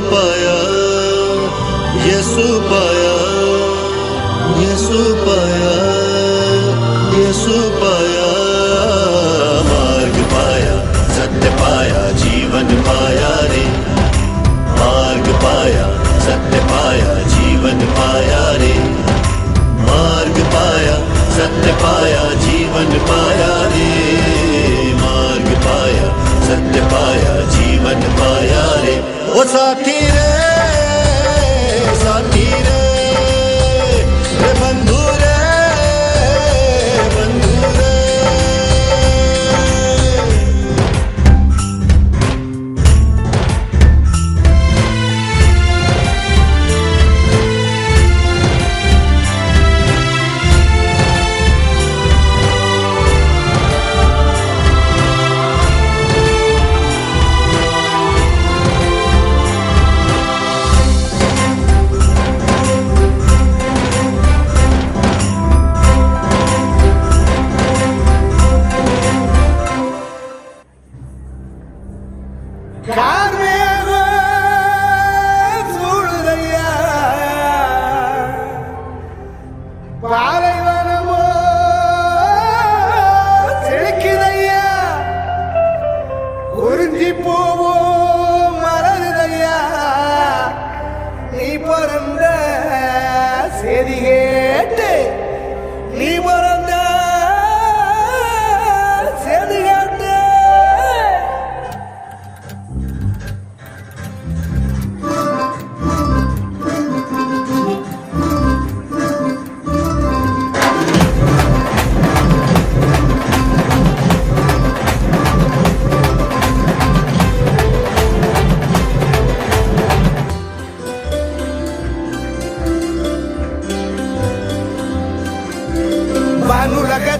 पाया यसु पाया यसु पाया यसु पाया मार्ग पाया सत्य पाया जीवन पाया रे मार्ग पाया सत्य पाया जीवन पाया रे मार्ग पाया सत्य पाया जीवन पाया रे मार्ग पाया सत्य पाया जीवन पाया रे ओ साथी रे साथी रे बंधु रे बंधु रे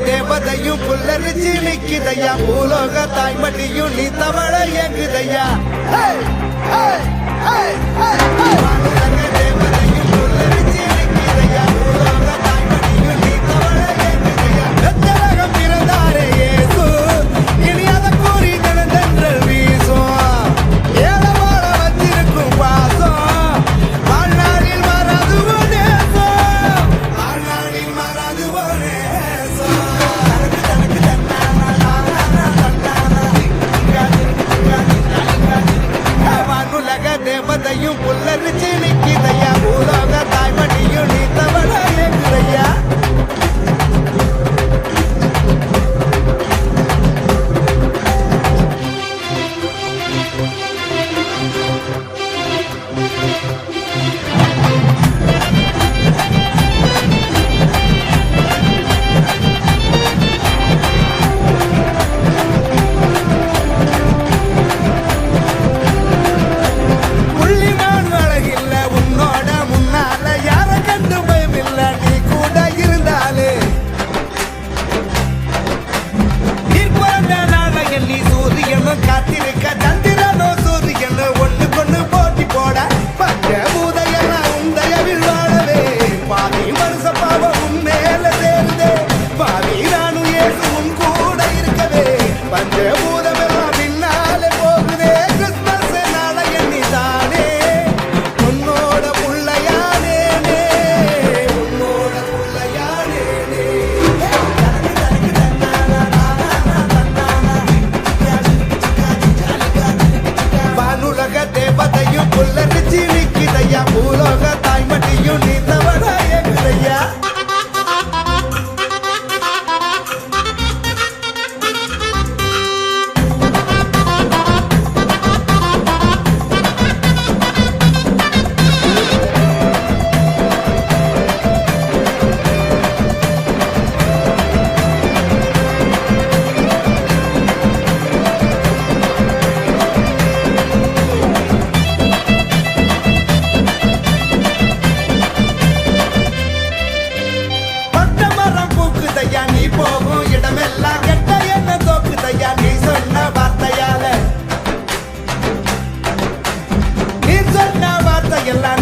தேவதையும் புல்லரிச்சு நிக்குதையா பூலோக தாய்மடியும் நீ தவழ எங்குதையா தேவதையும் புல்லரிச்சு நிக்குதையா பூலோக தாய்மடியும் நீ தவழ எங்குதையா ரத்தரகம் பிறந்தாரே இயேசு இனி அதை கூறி நடந்தென்றல் வீசும் ஏழவாழ வச்சிருக்கும் பாசம் வாழ்நாளில் மறதுவோ நேசம் வாழ்நாளில் மறதுவோ தேவதையும் புல்லரிச்சு நிக்கிதையா பூலோக தாய்மடியும் நீ தவழ எங்குதையா பூலோக தாய்மடியும் நீ தவழ எங்குதையா எல்லாம்